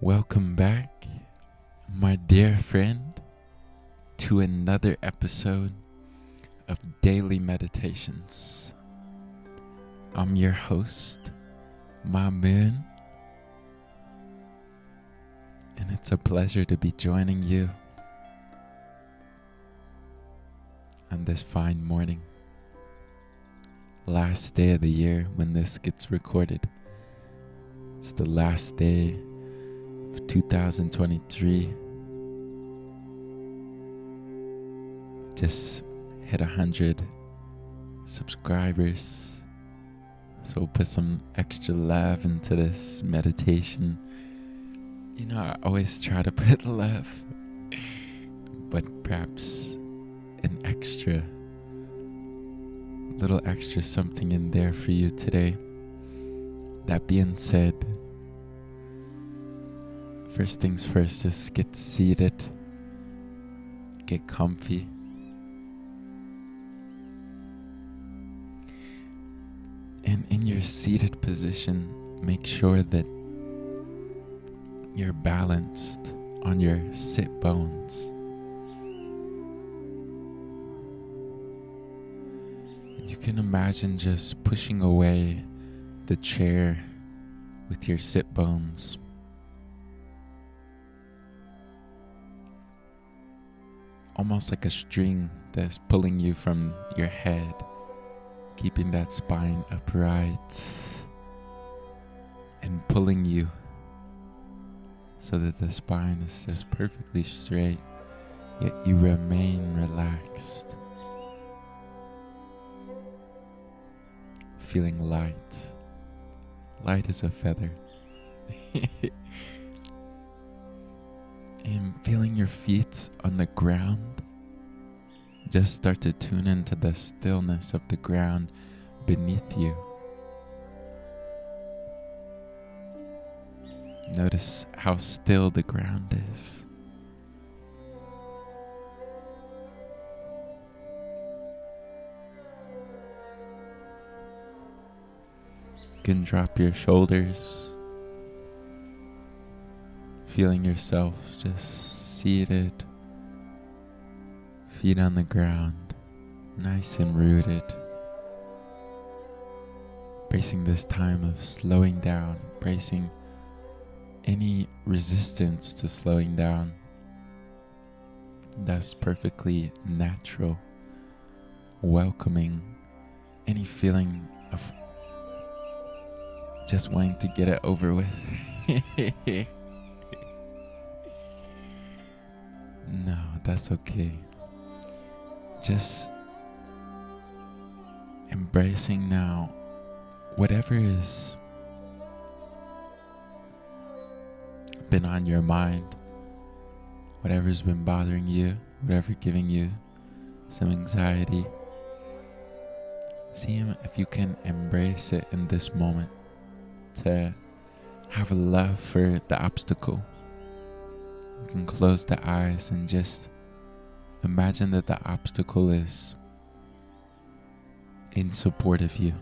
Welcome back, my dear friend, to another episode of Daily Meditations. I'm your host, Mamoon, and it's a pleasure to be joining you on this fine morning. Last day of the year when this gets recorded. It's the last day of 2023. Just hit 100 subscribers, so we'll put some extra love into this meditation. You know, I always try to put love, but perhaps an little extra something in there for you today. That being said, first things first, just get seated, get comfy. And in your seated position, make sure that you're balanced on your sit bones. And you can imagine just pushing away the chair with your sit bones. Almost like a string that's pulling you from your head, keeping that spine upright and pulling you so that the spine is just perfectly straight, yet you remain relaxed, feeling light as a feather. And feeling your feet on the ground. Just start to tune into the stillness of the ground beneath you. Notice how still the ground is. You can drop your shoulders, feeling yourself just seated, feet on the ground, nice and rooted. Bracing this time of slowing down, bracing any resistance to slowing down. That's perfectly natural. Welcoming any feeling of just wanting to get it over with. No, that's okay. Just embracing now whatever has been on your mind, whatever's been bothering you, whatever giving you some anxiety. See if you can embrace it in this moment, to have a love for the obstacle. You can close the eyes and just imagine that the obstacle is in support of you.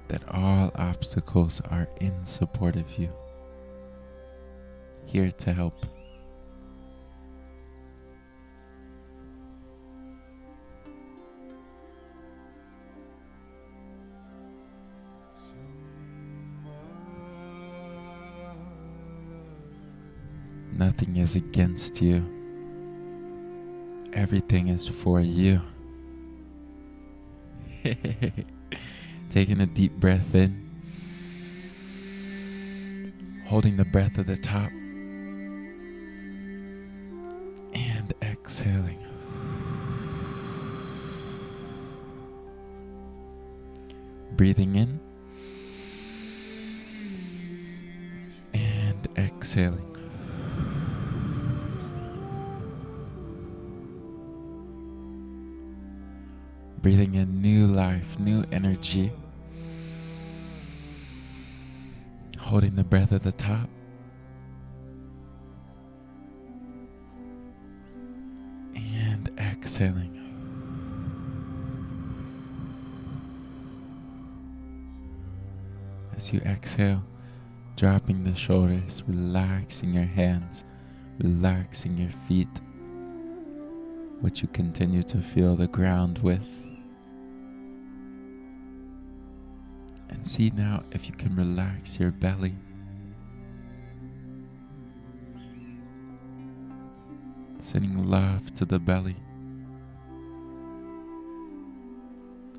That all obstacles are in support of you, here to help. Nothing is against you. Everything is for you. Taking a deep breath in, holding the breath at the top, and exhaling. Breathing in and exhaling. Breathing in new life, new energy. Holding the breath at the top. And exhaling. As you exhale, dropping the shoulders, relaxing your hands, relaxing your feet, what you continue to feel the ground with. And see now if you can relax your belly. Sending love to the belly.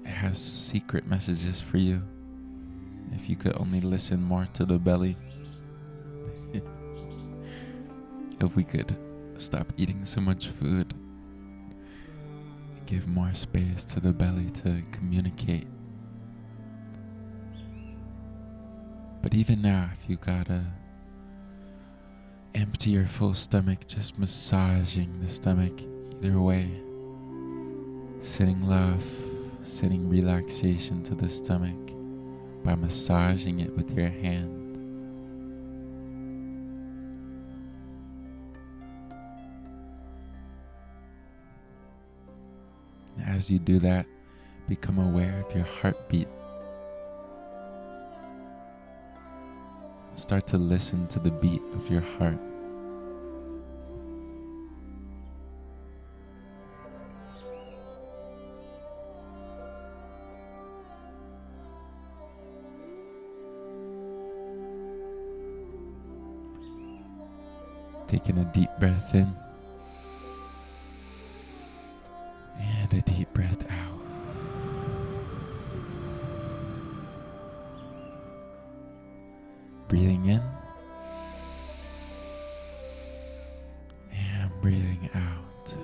It has secret messages for you. If you could only listen more to the belly. If we could stop eating so much food. Give more space to the belly to communicate. But even now, if you gotta empty your full stomach, just massaging the stomach either way. Sending love, sending relaxation to the stomach by massaging it with your hand. As you do that, become aware of your heartbeat. Start to listen to the beat of your heart. Taking a deep breath in and a deep breath out. Breathing in and breathing out.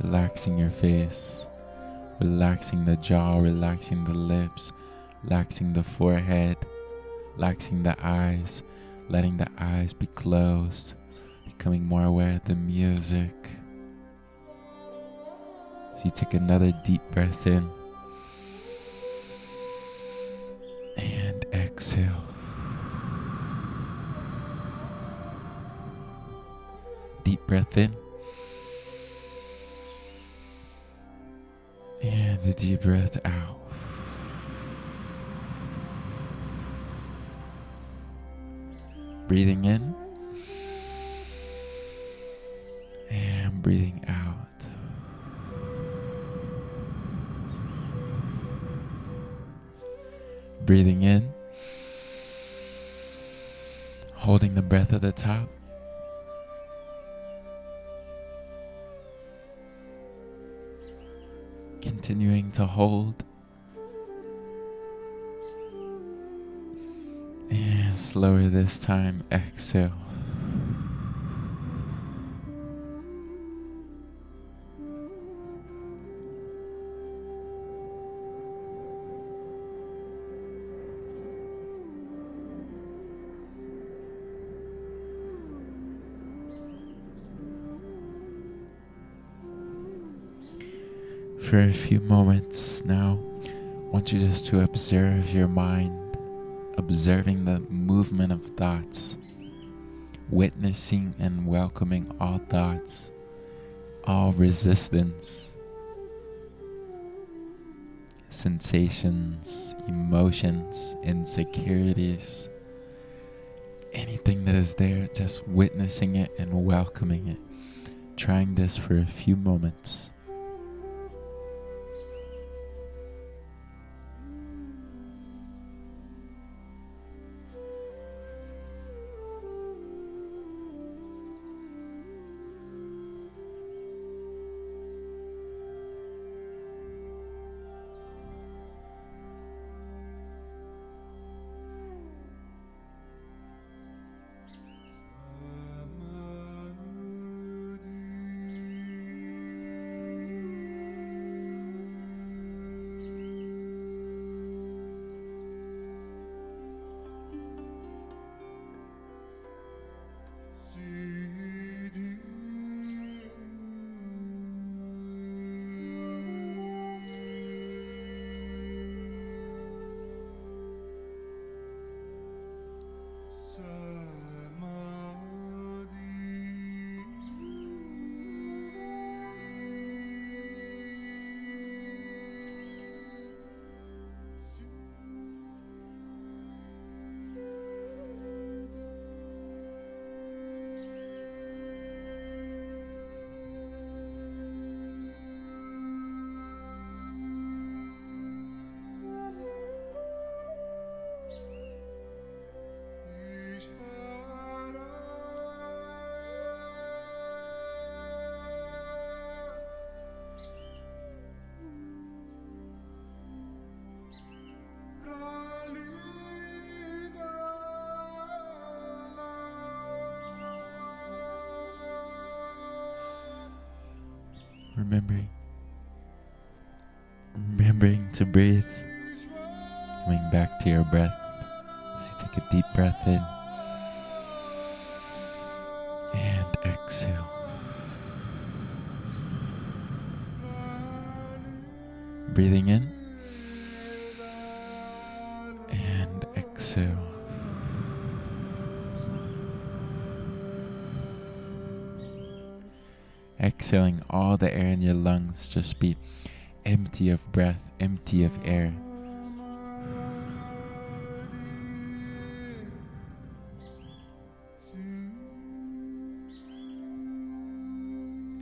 Relaxing your face, relaxing the jaw, relaxing the lips, relaxing the forehead, relaxing the eyes, letting the eyes be closed, becoming more aware of the music. So you take another deep breath in and exhale. Deep breath in and a deep breath out. Breathing in and breathing out. Breathing in, holding the breath at the top. Continuing to hold. And slower this time, exhale. For a few moments now, I want you just to observe your mind, observing the movement of thoughts, witnessing and welcoming all thoughts, all resistance, sensations, emotions, insecurities, anything that is there, just witnessing it and welcoming it. Trying this for a few moments. remembering to breathe, coming back to your breath as you take a deep breath in and exhale. Breathing in and exhale. Exhaling all the air in your lungs, just be empty of breath, empty of air.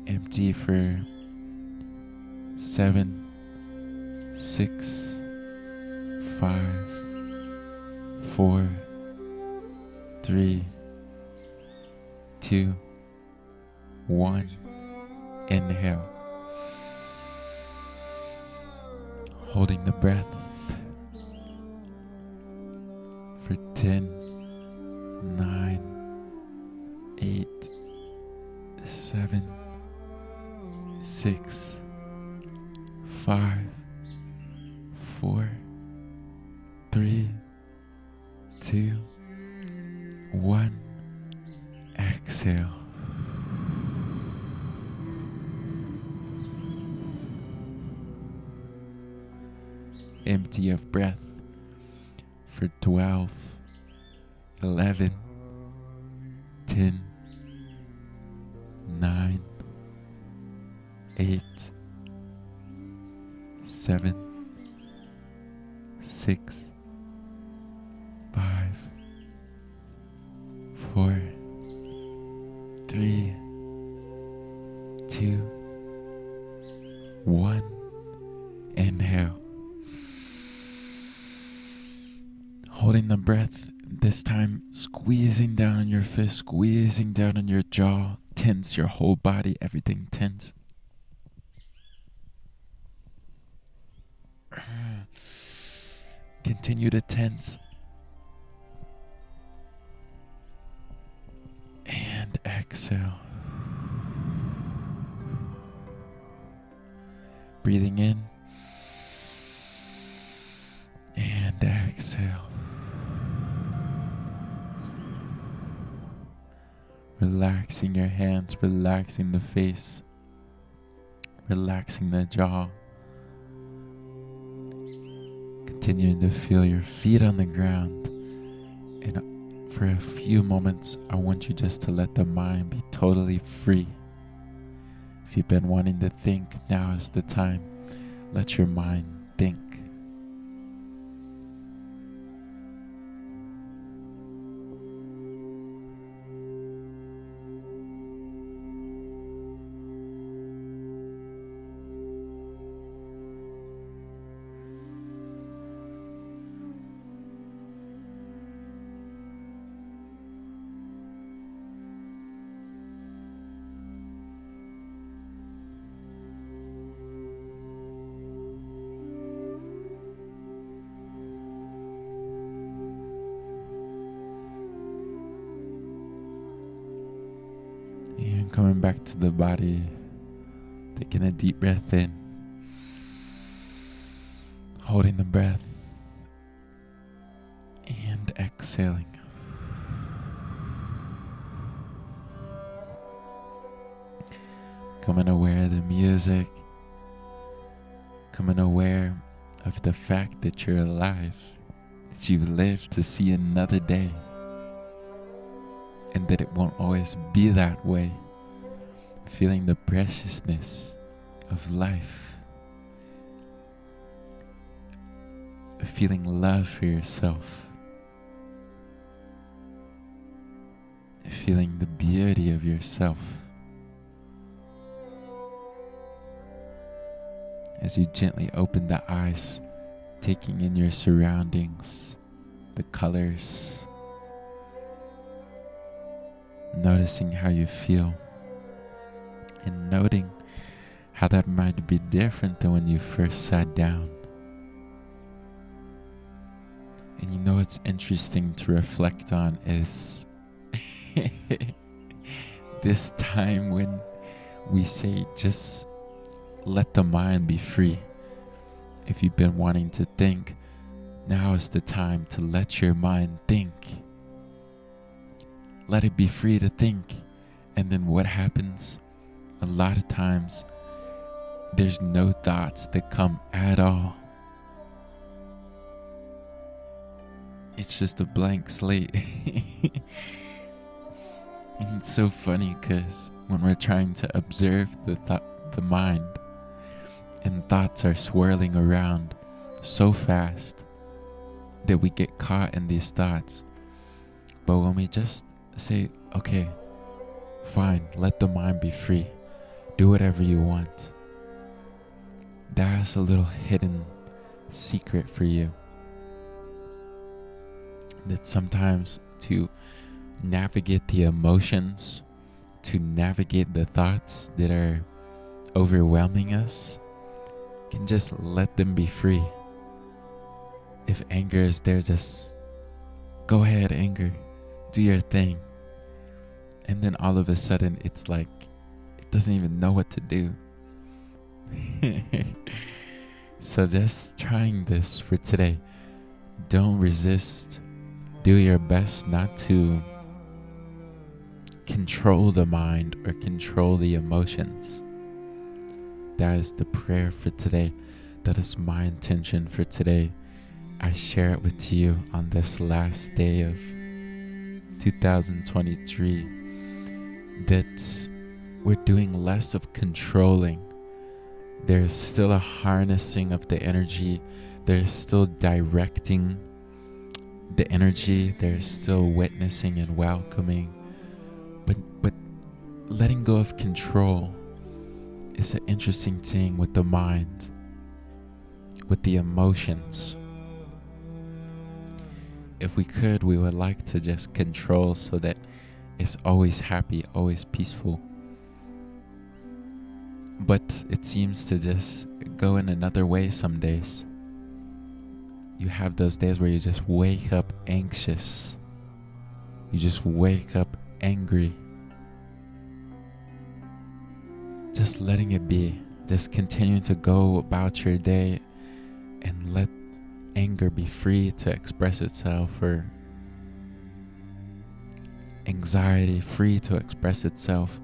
Empty for 7, 6, 5, 4, 3, 2, 1. Inhale. Holding the breath for 10, 9, 8, 7, 6, 5, 4, 3, 2, 1. Exhale. Empty of breath for 12, 11, 10, 9, 8, 7, 6, 5, 4, 3, 2, 1. Inhale. Holding the breath, this time squeezing down on your fist, squeezing down on your jaw, tense your whole body, everything tense. Continue to tense. And exhale. Breathing in. And exhale. Relaxing your hands, relaxing the face, relaxing the jaw. Continuing to feel your feet on the ground. And for a few moments, I want you just to let the mind be totally free. If you've been wanting to think, now is the time. Let your mind think. And coming back to the body, taking a deep breath in, holding the breath, and exhaling. Becoming aware of the music, becoming aware of the fact that you're alive, that you've lived to see another day. And that it won't always be that way. Feeling the preciousness of life. Feeling love for yourself. Feeling the beauty of yourself. As you gently open the eyes, taking in your surroundings, the colors, noticing how you feel, and noting how that might be different than when you first sat down. And you know what's interesting to reflect on is this time when we say just let the mind be free. If you've been wanting to think, now is the time to let your mind think. Let it be free to think. And then what happens? A lot of times, there's no thoughts that come at all. It's just a blank slate. And it's so funny because when we're trying to observe the mind, and thoughts are swirling around so fast that we get caught in these thoughts. But when we just say, okay, fine, let the mind be free, do whatever you want, that's a little hidden secret for you. That sometimes to navigate the emotions, to navigate the thoughts that are overwhelming us, can just let them be free. If anger is there, just go ahead, anger, do your thing. And then all of a sudden, it's like it doesn't even know what to do. So just trying this for today. Don't resist. Do your best not to control the mind or control the emotions. That is the prayer for today. That is my intention for today. I share it with you on this last day of 2023. That we're doing less of controlling. There's still a harnessing of the energy. There's still directing the energy. There's still witnessing and welcoming. But letting go of control is an interesting thing with the mind, with the emotions. If we could, we would like to just control so that it's always happy, always peaceful. But it seems to just go in another way some days. You have those days where you just wake up anxious. You just wake up angry. Just letting it be. Just continuing to go about your day and let anger be free to express itself, or anxiety free to express itself.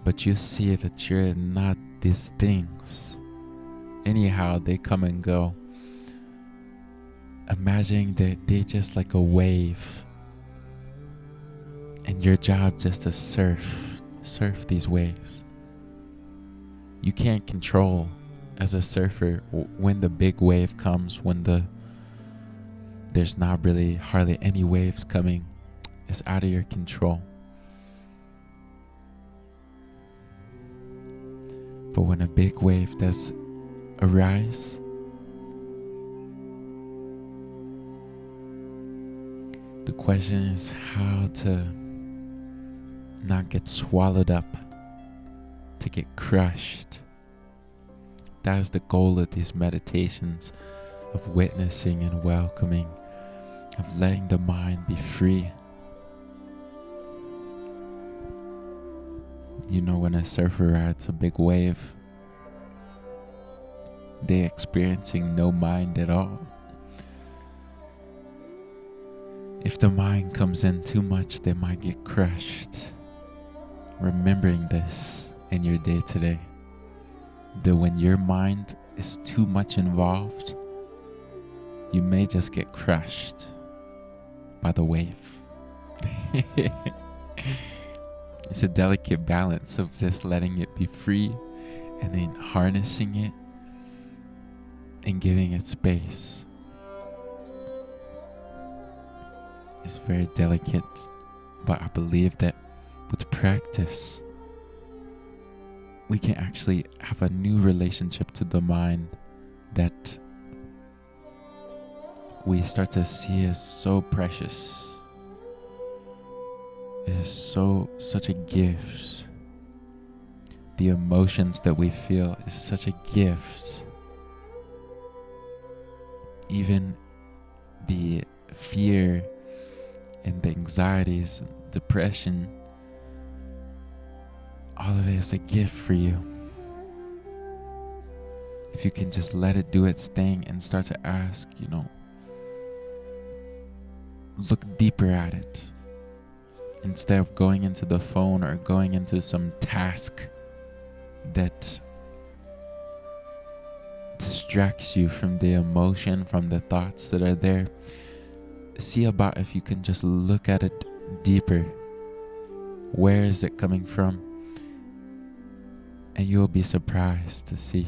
But you see that you're not these things. Anyhow, they come and go. Imagine that they're just like a wave, and your job just to surf these waves. You can't control as a surfer when the big wave comes, when there's not really hardly any waves coming. It's out of your control. But when a big wave does arise, the question is how to not get swallowed up, to get crushed. That is the goal of these meditations, of witnessing and welcoming, of letting the mind be free. You know, when a surfer rides a big wave, they're experiencing no mind at all. If the mind comes in too much, they might get crushed. Remembering this in your day today, that when your mind is too much involved, you may just get crushed by the wave. It's a delicate balance of just letting it be free and then harnessing it and giving it space. It's very delicate, but I believe that with practice, we can actually have a new relationship to the mind that we start to see as so precious. It is such a gift. The emotions that we feel is such a gift. Even the fear and the anxieties and depression, all of it is a gift for you. if you can just let it do its thing and start to ask, look deeper at it. Instead of going into the phone or going into some task that distracts you from the emotion, from the thoughts that are there, see about if you can just look at it deeper. Where is it coming from? And you'll be surprised to see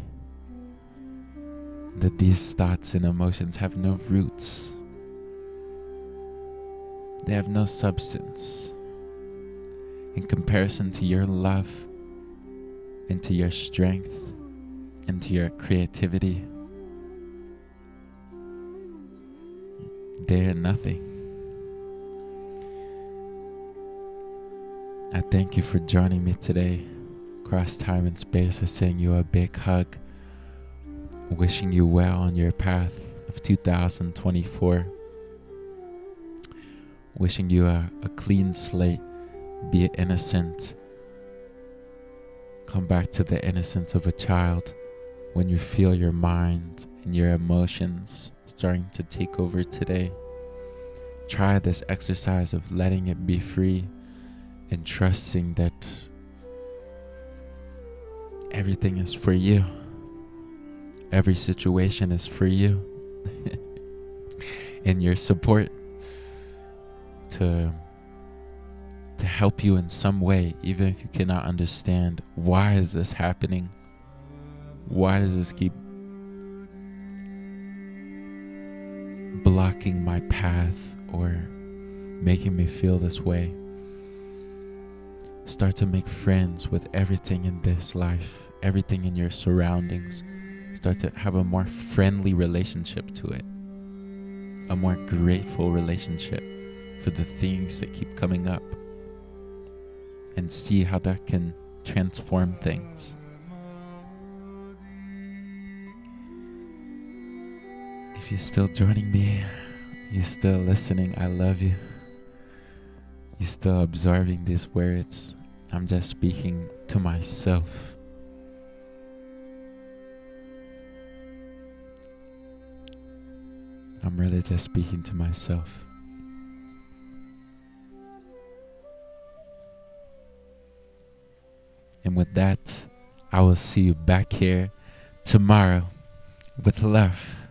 that these thoughts and emotions have no roots. They have no substance in comparison to your love and to your strength and to your creativity. They're nothing. I thank you for joining me today across time and space. I send you a big hug, wishing you well on your path of 2024. Wishing you a clean slate, be innocent. Come back to the innocence of a child when you feel your mind and your emotions starting to take over today. Try this exercise of letting it be free and trusting that everything is for you. Every situation is for you. And your support to help you in some way, even if you cannot understand why is this happening? Why does this keep blocking my path or making me feel this way? Start to make friends with everything in this life, everything in your surroundings. Start to have a more friendly relationship to it, a more grateful relationship for the things that keep coming up, and see how that can transform things. If you're still joining me, you're still listening, I love you. You're still absorbing these words. I'm just speaking to myself. I'm really just speaking to myself. And with that, I will see you back here tomorrow with love.